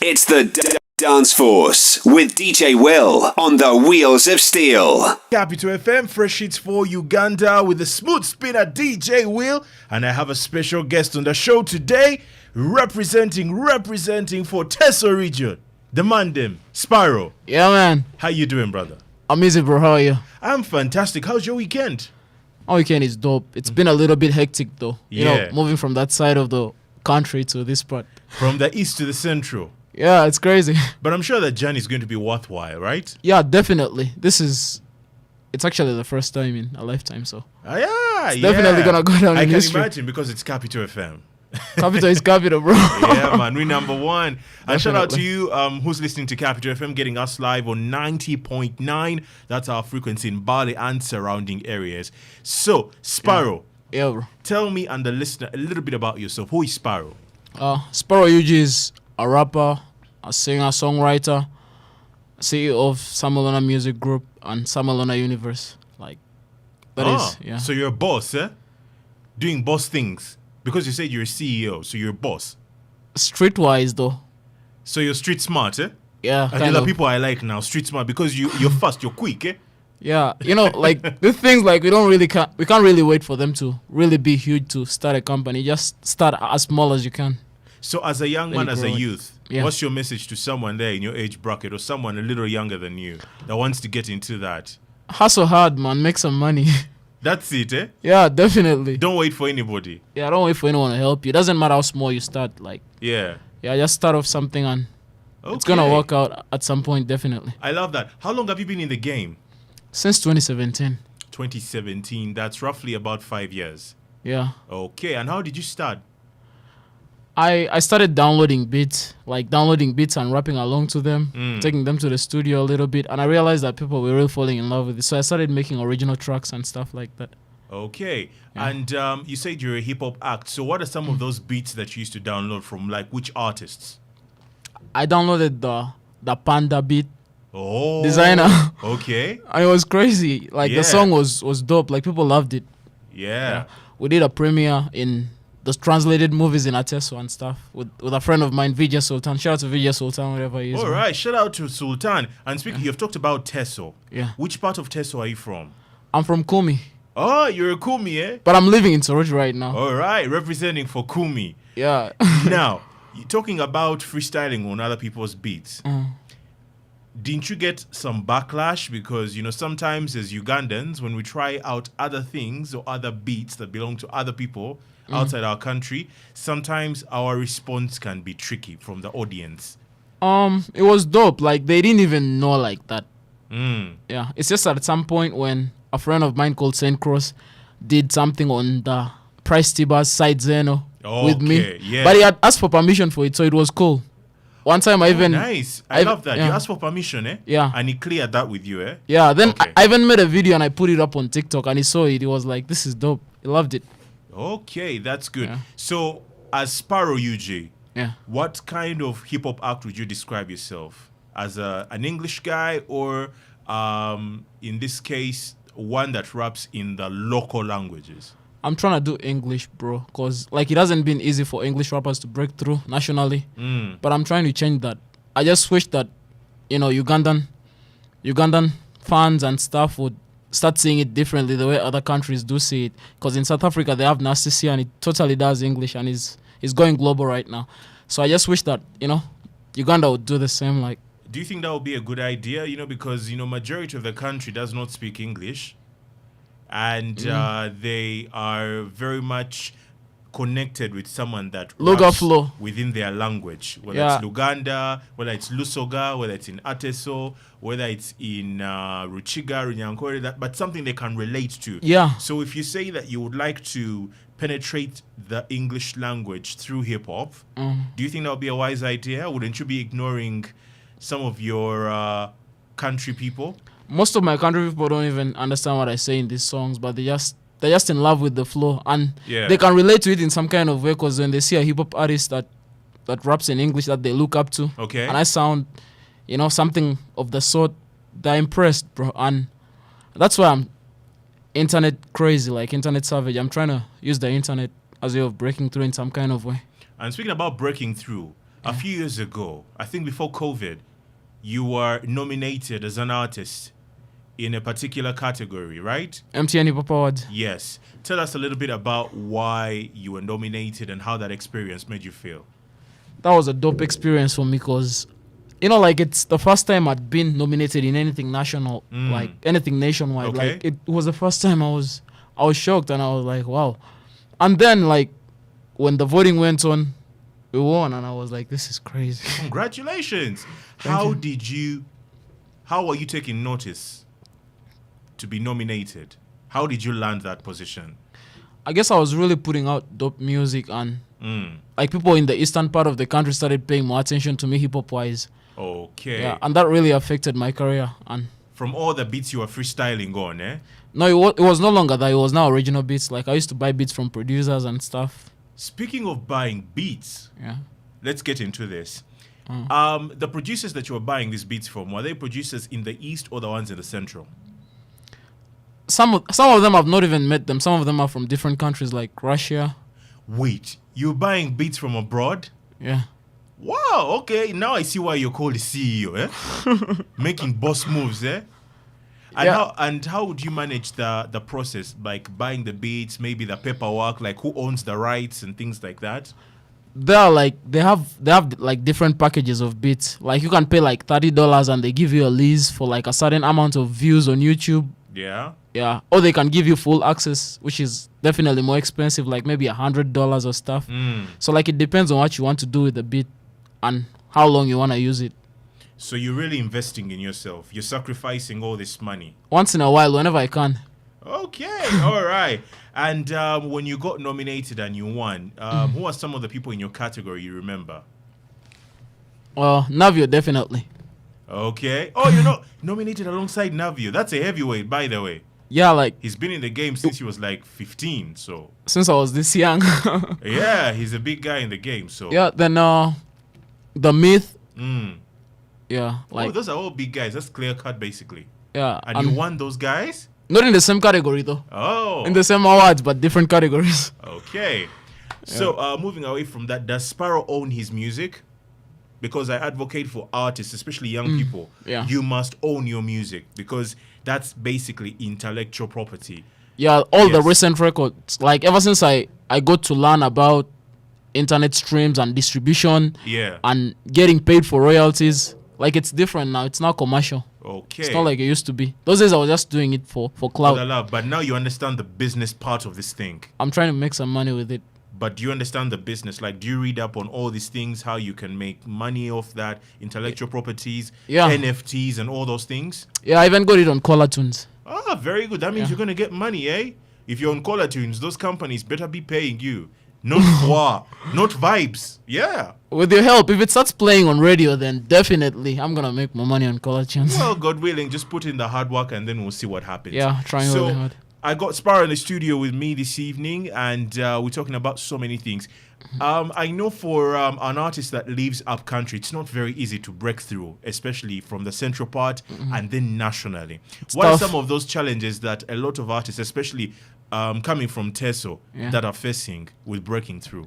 It's the Dance Force with DJ Wil on the Wheels of Steel. Capital FM, fresh hits for Uganda with the smooth spinner DJ Wil. And I have a special guest on the show today, representing for Teso region. The man them, Sparrow. Yeah, man. How you doing, brother? I'm easy, bro. How are you? I'm fantastic. How's your weekend? My weekend is dope. It's been a little bit hectic, though. You Yeah. know, moving from that side of the country to this part. From the east to the central. Yeah, it's crazy. But I'm sure that journey is going to be worthwhile, right? Yeah, definitely. It's actually the first time in a lifetime, so. Yeah, definitely gonna go down I in can history. imagine because it's Capital FM. Capital is capital, bro. Yeah, man, we number one. And shout out to Definitely. you who's listening to Capital FM, getting us live on 90.9. That's our frequency in Bali and surrounding areas. So, Sparrow, Yeah, bro. tell me and the listener a little bit about yourself. Who is Sparrow? Sparo UG is a rapper, a singer, songwriter, CEO of Samalona Music Group and Samalona Universe. Like, that is, yeah. So you're a boss, eh? Doing boss things. Because you said you're a CEO, so you're a boss. Streetwise, though. So you're street smart, eh? Yeah, And kind the of. people I like now, street smart, because you're fast, you're quick, eh? Yeah, you know, like the things like we can't really wait for them to really be huge to start a company. Just start as small as you can. So as a young man, Really as a grow it. youth, Yeah. what's your message to someone there in your age bracket or someone a little younger than you that wants to get into that? Hustle hard, man. Make some money. That's it, eh? Yeah, definitely. Don't wait for anybody. Yeah, don't wait for anyone to help you. Doesn't matter how small you start. Like, Yeah. yeah, just start off something and it's gonna Okay. work out at some point, definitely. I love that. How long have you been in the game? Since 2017. 2017. That's roughly about 5 years. Yeah. Okay. And how did you start? I started downloading beats and rapping along to them, taking them to the studio a little bit, and I realized that people were really falling in love with it. So I started making original tracks and stuff like that. Okay. Yeah. And you said you're a hip hop act. So what are some of those beats that you used to download from, like, which artists? I downloaded the Panda beat Oh. designer. Okay. And it was crazy. Like Yeah. the song was dope. Like people loved it. Yeah. We did a premiere in the translated movies in Ateso and stuff with a friend of mine, Vijay Sultan. Shout out to Vijay Sultan, whatever he is. All man. right. Shout out to Sultan. And speaking, you've talked about Teso. Yeah. Which part of Teso are you from? I'm from Kumi, Oh, you're a Kumi, eh? but I'm living in Soroti right now. All right. Representing for Kumi. Yeah. Now, you're talking about freestyling on other people's beats. Didn't you get some backlash? Because, you know, sometimes as Ugandans, when we try out other things or other beats that belong to other people outside our country, sometimes our response can be tricky from the audience. It was dope. Like they didn't even know like that. Mm. Yeah. It's just at some point when a friend of mine called Saint Cross did something on the Price Tiba's side Zeno with me. Okay, yeah. But he had asked for permission for it, so it was cool. One time I even Nice. I love that. You yeah. asked for permission, eh? Yeah. And he cleared that with you, eh? Yeah, then Okay. I even made a video and I put it up on TikTok and he saw it. He was like, this is dope. He loved it. Okay, that's good. Yeah. So, as Sparo UG, Yeah. what kind of hip hop act would you describe yourself? As an English guy, or in this case, one that raps in the local languages? I'm trying to do English, bro, because like it hasn't been easy for English rappers to break through nationally. But I'm trying to change that. I just wish that, you know, Ugandan fans and stuff would start seeing it differently the way other countries do see it. Because in South Africa, they have Nasty and it totally does English and is going global right now. So I just wish that, you know, Uganda would do the same. Like, Do you think that would be a good idea? You know, because, you know, majority of the country does not speak English. And they are very much connected with someone that Luga raps flow. within their language, whether Yeah. it's Luganda, whether it's Lusoga, whether it's in Ateso, whether it's in Ruchiga, Runyankore, but something they can relate to. yeah. So if you say that you would like to penetrate the English language through hip hop, do you think that would be a wise idea? Wouldn't you be ignoring some of your country people? Most of my country people don't even understand what I say in these songs, but they're just in love with the flow and Yeah. they can relate to it in some kind of way because when they see a hip hop artist that raps in English that they look up to, Okay. and I sound, you know, something of the sort, they're impressed, bro. And that's why I'm internet crazy, like internet savage. I'm trying to use the internet as a way of breaking through in some kind of way. And speaking about breaking through, A few years ago, I think before COVID, you were nominated as an artist in a particular category, right? MTN Hip Hop Awards. Yes. Tell us a little bit about why you were nominated and how that experience made you feel. That was a dope experience for me because, like it's the first time I'd been nominated in anything national, like anything nationwide. Okay. Like it was the first time I was shocked and I was like, wow. And then like when the voting went on, we won and I was like, this is crazy. Congratulations. How were you taking notice to be nominated? How did you land that position? I guess I was really putting out dope music and like people in the eastern part of the country started paying more attention to me hip hop wise. Okay. Yeah, and that really affected my career. And from all the beats you were freestyling on, eh? No, it was no longer that. It was now original beats. Like I used to buy beats from producers and stuff. Speaking of buying beats, yeah, let's get into this. The producers that you were buying these beats from, were they producers in the east or the ones in the central? Some of them I've not even met them. Some of them are from different countries like Russia. Wait, you're buying beats from abroad? Yeah. Wow, okay. Now I see why you're called the CEO, eh? Making boss moves, eh? And how would you manage the process, like buying the beats, maybe the paperwork, like who owns the rights and things like that? They have like different packages of beats. Like you can pay like $30 and they give you a lease for like a certain amount of views on YouTube. Yeah. Yeah. Or they can give you full access, which is definitely more expensive, like maybe $100 or stuff. So like it depends on what you want to do with the beat and how long you want to use it. So you're really investing in yourself. You're sacrificing all this money. Once in a while, whenever I can. Okay, all right. And when you got nominated and you won, who are some of the people in your category you remember? Navio, definitely. Okay. Oh, you're not nominated alongside Navio. That's a heavyweight, by the way. Yeah, like... He's been in the game since he was like 15, so... Since I was this young. Yeah, he's a big guy in the game, so... Yeah, then The Myth. Yeah, like... Oh, those are all big guys. That's clear cut, basically. Yeah. And you won those guys? Not in the same category, though. Oh. In the same awards, but different categories. Okay. So, moving away from that, does Sparrow own his music? Because I advocate for artists, especially young people. Yeah. You must own your music because that's basically intellectual property. Yeah, all the recent records. Like, ever since I got to learn about internet streams and distribution. Yeah. And getting paid for royalties. Like, it's different now. It's now commercial. Okay. It's not like it used to be. Those days I was just doing it for clout. But now you understand the business part of this thing. I'm trying to make some money with it. But do you understand the business? Like, do you read up on all these things, how you can make money off that, intellectual properties, NFTs and all those things? Yeah, I even got it on Collar Tunes. Ah, very good. That means you're going to get money, eh? If you're on Collar Tunes, those companies better be paying you. Not not vibes. Yeah. With your help, if it starts playing on radio, then definitely I'm going to make more money on Collar Tunes. Well, God willing, just put in the hard work and then we'll see what happens. Yeah, trying really hard. I got Sparrow in the studio with me this evening, and we're talking about so many things. I know for an artist that lives up country, it's not very easy to break through, especially from the central part and then nationally. What are some of those challenges that a lot of artists, especially coming from Teso, that are facing with breaking through?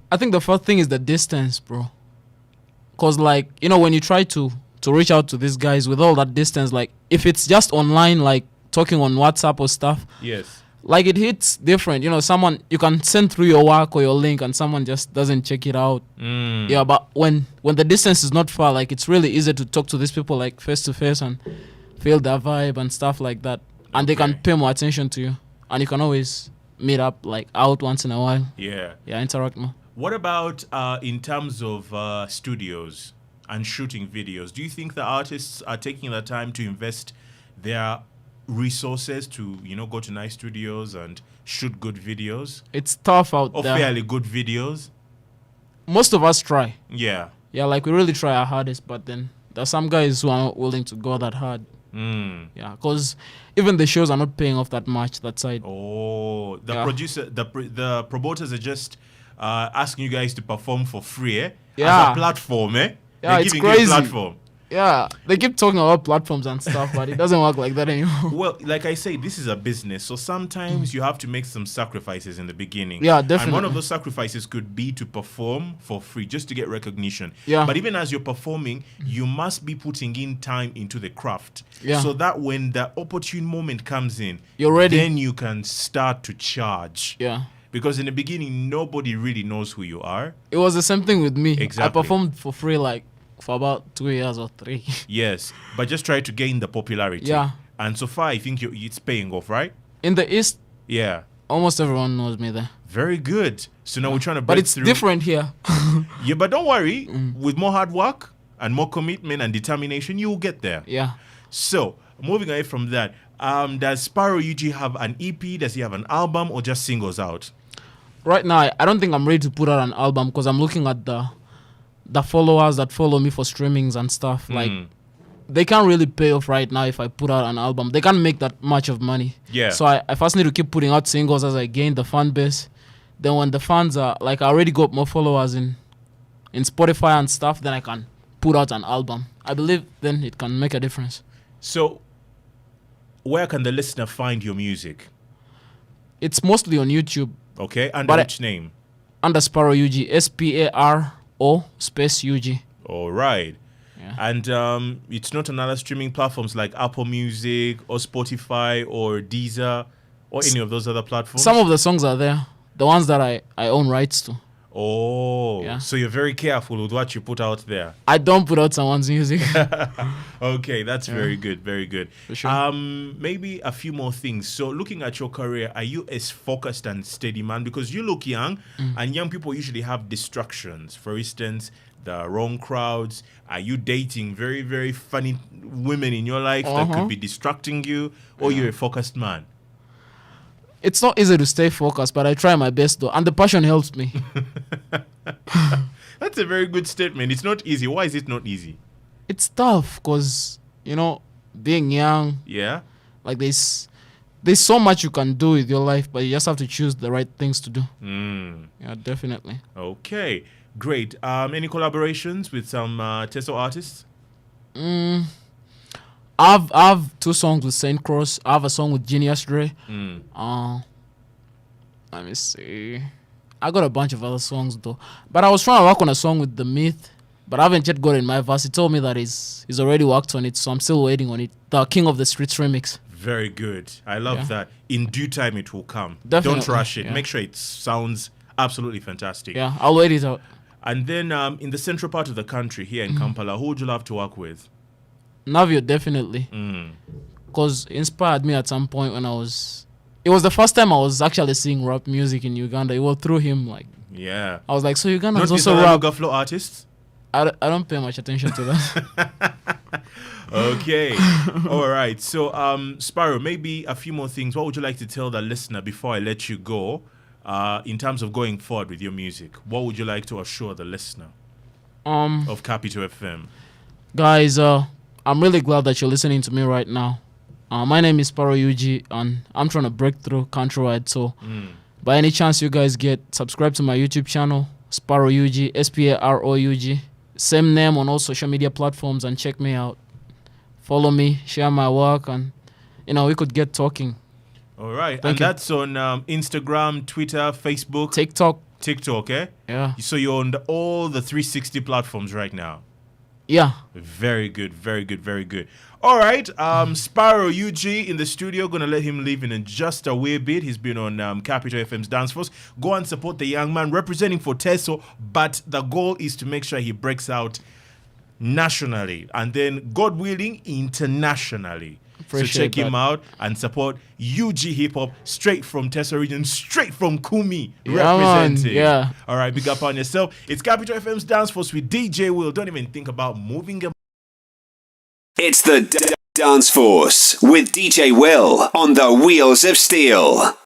I think the first thing is the distance, bro. Because, like, you know, when you try to reach out to these guys with all that distance, like, if it's just online, like, talking on WhatsApp or stuff. Yes. Like it hits different. You know, you can send through your work or your link and someone just doesn't check it out. Yeah, but when the distance is not far, like it's really easy to talk to these people like face to face and feel their vibe and stuff like that. And they can pay more attention to you. And you can always meet up like out once in a while. Yeah. Yeah, interact more. What about in terms of studios and shooting videos? Do you think the artists are taking the time to invest their resources to, you know, go to nice studios and shoot good videos? It's tough out there. Or fairly good videos? Most of us try. Yeah. Yeah, like we really try our hardest, but then there's some guys who are not willing to go that hard. Yeah, because even the shows are not paying off that much, that side. Oh, the promoters are just asking you guys to perform for free, as a platform, Yeah, They're it's giving crazy. you a platform. Yeah, they keep talking about platforms and stuff, but it doesn't work like that anymore. Well, like I say, this is a business, so sometimes you have to make some sacrifices in the beginning. Yeah, And one definitely. of those sacrifices could be to perform for free, just to get recognition. Yeah. But even as you're performing, you must be putting in time into the craft. Yeah. So that when the opportune moment comes in, You're ready. then you can start to charge. Yeah. Because in the beginning, nobody really knows who you are. It was the same thing with me. Exactly. I performed for free like for about 2 years or 3. Yes, but just try to gain the popularity. Yeah. And so far, I think it's paying off, right? In the East, Yeah. almost everyone knows me there. Very good. So now we're trying to break But it's through. different here. Yeah, but don't worry. With more hard work and more commitment and determination, you will get there. Yeah. So, moving away from that, does Sparo UG have an EP? Does he have an album or just singles out? Right now, I don't think I'm ready to put out an album because I'm looking at the followers that follow me for streamings and stuff. Like, they can't really pay off right now if I put out an album. They can't make that much of money. Yeah. So I first need to keep putting out singles as I gain the fan base. Then when the fans are, like, I already got more followers in Spotify and stuff, then I can put out an album. I believe then it can make a difference. So, where can the listener find your music? It's mostly on YouTube Okay, under But which name? under Sparo UG, SPARO space UG. All right. Yeah. And it's not on other streaming platforms like Apple Music or Spotify or Deezer or any of those other platforms? Some of the songs are there, the ones that I own rights to. Oh, Yeah. so you're very careful with what you put out there. I don't put out someone's music. Okay, that's very good, very good. For sure. Maybe a few more things. So looking at your career, are you as focused and steady, man? Because you look young, and young people usually have distractions. For instance, the wrong crowds. Are you dating very, very funny women in your life that could be distracting you? Or you're a focused man? It's not easy to stay focused, but I try my best though. And the passion helps me. That's a very good statement. It's not easy. Why is it not easy? It's tough because, you know, being young, Yeah? like there's so much you can do with your life, but you just have to choose the right things to do. Yeah, definitely. Okay, great. Any collaborations with some Teso artists? I have 2 songs with Saint Cross. I have a song with Genius Dre. Let me see. I got a bunch of other songs though. But I was trying to work on a song with The Myth, but I haven't yet got it in my verse. He told me that he's already worked on it, so I'm still waiting on it. The King of the Streets remix. Very good. I love Yeah. that. In due time, it will come. Definitely, Don't rush it. yeah. Make sure it sounds absolutely fantastic. Yeah, I'll wait it out. And then in the central part of the country, here in Kampala, who would you love to work with? Navio, definitely. Because inspired me at some point when it was the first time I was actually seeing rap music in Uganda. It was through him. Like, Yeah. I was like, so Uganda Not is these also other rap. Lugaflow artists? I don't pay much attention to that. Okay. All right. So, Sparrow, maybe a few more things. What would you like to tell the listener before I let you go in terms of going forward with your music? What would you like to assure the listener of Capital FM? Guys, I'm really glad that you're listening to me right now. My name is Sparo UG, and I'm trying to break through countrywide. So, by any chance you guys get, subscribe to my YouTube channel, Sparo UG, SPAROUG. Same name on all social media platforms, and check me out. Follow me, share my work, and we could get talking. All right. Thank and you. that's on Instagram, Twitter, Facebook, TikTok, eh? Yeah. So you're on all the 360 platforms right now. Yeah. Very good, very good, very good. All right, Sparo UG in the studio. Gonna let him leave in just a wee bit. He's been on Capital FM's Dance Force. Go and support the young man representing for Teso, but the goal is to make sure he breaks out nationally and then, God willing, internationally. So check him out and support UG Hip Hop straight from Teso region, straight from Kumi, representing. Yeah. All right, big up on yourself. It's Capital FM's Dance Force with DJ Wil. Don't even think about moving. It's the Dance Force with DJ Wil on the Wheels of Steel.